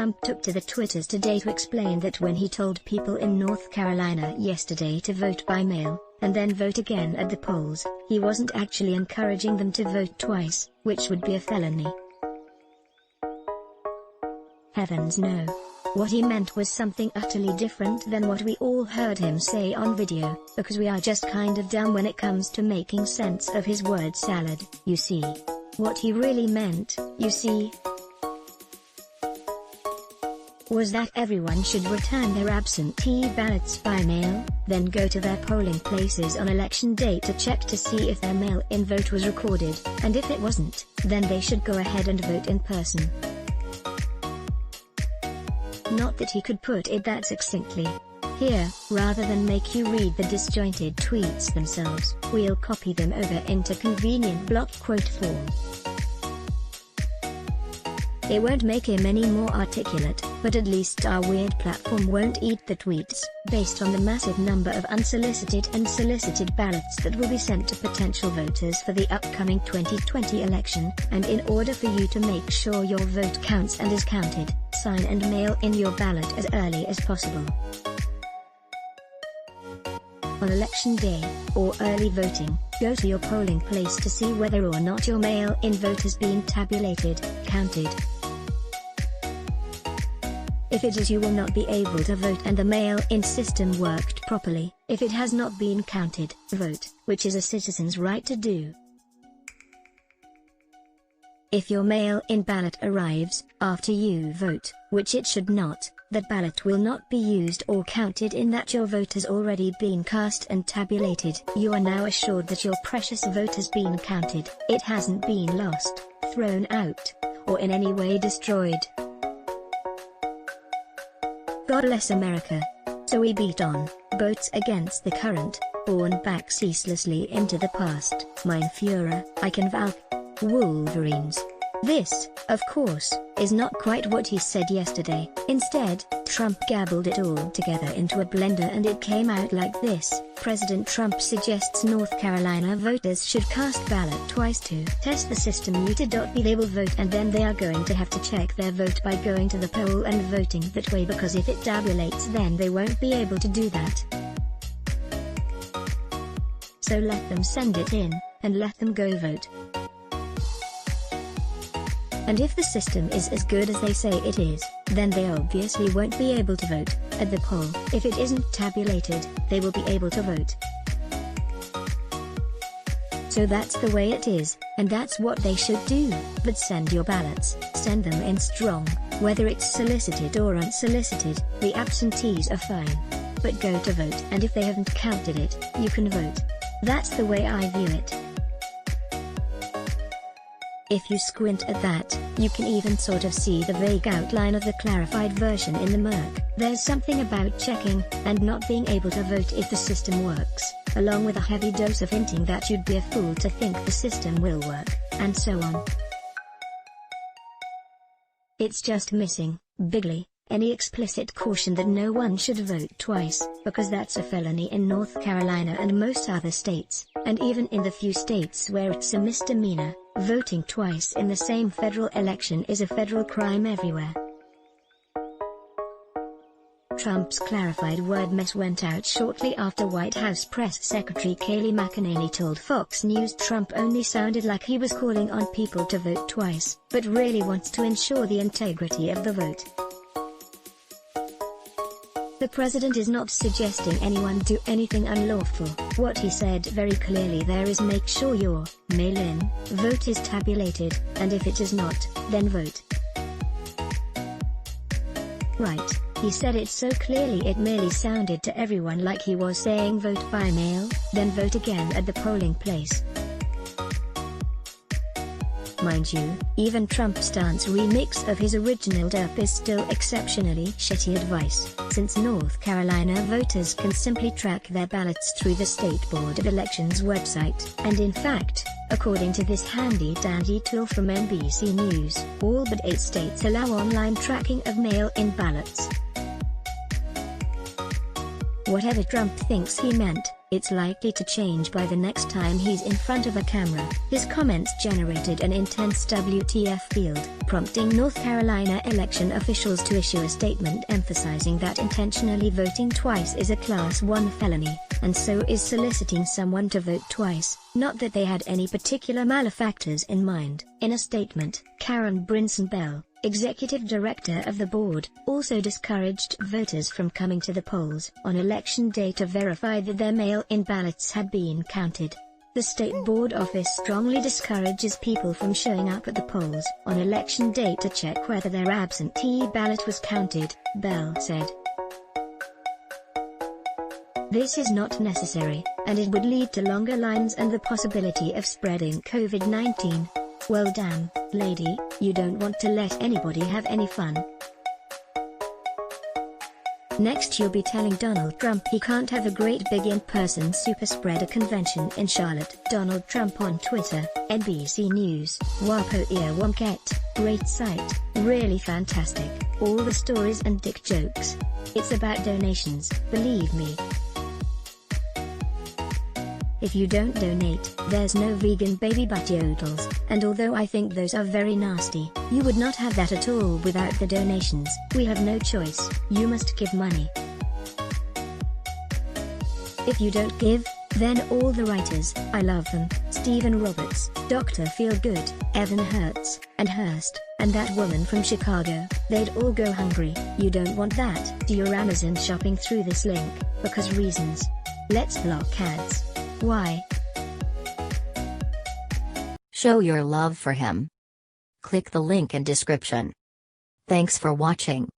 Trump took to the Twitters today to explain that when he told people in North Carolina yesterday to vote by mail, and then vote again at the polls, he wasn't actually encouraging them to vote twice, which would be a felony. Heavens no. What he meant was something utterly different than what we all heard him say on video, because we are just kind of dumb when it comes to making sense of his word salad, you see. What he really meant, you see, was that everyone should return their absentee ballots by mail, then go to their polling places on election day to check to see if their mail-in vote was recorded, and if it wasn't, then they should go ahead and vote in person. Not that he could put it that succinctly. Here, rather than make you read the disjointed tweets themselves, we'll copy them over into convenient block quote form. It won't make him any more articulate, but at least our weird platform won't eat the tweets, based on the massive number of unsolicited and solicited ballots that will be sent to potential voters for the upcoming 2020 election, and in order for you to make sure your vote counts and is counted, sign and mail in your ballot as early as possible. On election day, or early voting, go to your polling place to see whether or not your mail-in vote has been tabulated, counted. If it is, you will not be able to vote and the mail-in system worked properly. If it has not been counted, vote, which is a citizen's right to do. If your mail-in ballot arrives after you vote, which it should not, that ballot will not be used or counted in that your vote has already been cast and tabulated. You are now assured that your precious vote has been counted, it hasn't been lost, thrown out, or in any way destroyed. God bless America. So we beat on, boats against the current, borne back ceaselessly into the past, mein Führer, I can vouch. Wolverines. This, of course, is not quite what he said yesterday. Instead, Trump gabbled it all together into a blender and it came out like this. President Trump suggests North Carolina voters should cast ballot twice to test the system. They will vote and then they are going to have to check their vote by going to the poll and voting that way, because if it tabulates then they won't be able to do that. So let them send it in, and let them go vote. And if the system is as good as they say it is, then they obviously won't be able to vote at the poll. If it isn't tabulated, they will be able to vote. So that's the way it is, and that's what they should do. But send your ballots, send them in strong, whether it's solicited or unsolicited. The absentees are fine. But go to vote, and if they haven't counted it, you can vote. That's the way I view it. If you squint at that, you can even sort of see the vague outline of the clarified version in the murk. There's something about checking, and not being able to vote if the system works, along with a heavy dose of hinting that you'd be a fool to think the system will work, and so on. It's just missing, bigly, any explicit caution that no one should vote twice, because that's a felony in North Carolina and most other states, and even in the few states where it's a misdemeanor. Voting twice in the same federal election is a federal crime everywhere. Trump's clarified word mess went out shortly after White House Press Secretary Kayleigh McEnany told Fox News Trump only sounded like he was calling on people to vote twice, but really wants to ensure the integrity of the vote. The president is not suggesting anyone do anything unlawful. What he said very clearly there is make sure your mail-in vote is tabulated, and if it is not, then vote. Right, he said it so clearly it merely sounded to everyone like he was saying vote by mail, then vote again at the polling place. Mind you, even Trump's dance remix of his original derp is still exceptionally shitty advice, since North Carolina voters can simply track their ballots through the State Board of Elections website, and in fact, according to this handy-dandy tool from NBC News, all but 8 states allow online tracking of mail-in ballots. Whatever Trump thinks he meant, it's likely to change by the next time he's in front of a camera. His comments generated an intense WTF field, prompting North Carolina election officials to issue a statement emphasizing that intentionally voting twice is a Class 1 felony, and so is soliciting someone to vote twice, not that they had any particular malefactors in mind. In a statement, Karen Brinson Bell, executive director of the board, also discouraged voters from coming to the polls on election day to verify that their mail-in ballots had been counted. The state board office strongly discourages people from showing up at the polls on election day to check whether their absentee ballot was counted, Bell said. This is not necessary, and it would lead to longer lines and the possibility of spreading COVID-19. Well damn, lady, you don't want to let anybody have any fun. Next you'll be telling Donald Trump he can't have a great big in-person super spreader convention in Charlotte. Donald Trump on Twitter, NBC News, Wapo ear Womket, great site, really fantastic, all the stories and dick jokes. It's about donations, believe me. If you don't donate, there's no vegan baby butt yodels, and although I think those are very nasty, you would not have that at all without the donations. We have no choice, you must give money. If you don't give, then all the writers, I love them, Stephen Roberts, Dr. Feelgood, Evan Hertz, and Hearst, and that woman from Chicago, they'd all go hungry. You don't want that. Do your Amazon shopping through this link, because reasons. Let's block ads. Why? Show your love for him. Click the link in description. Thanks for watching.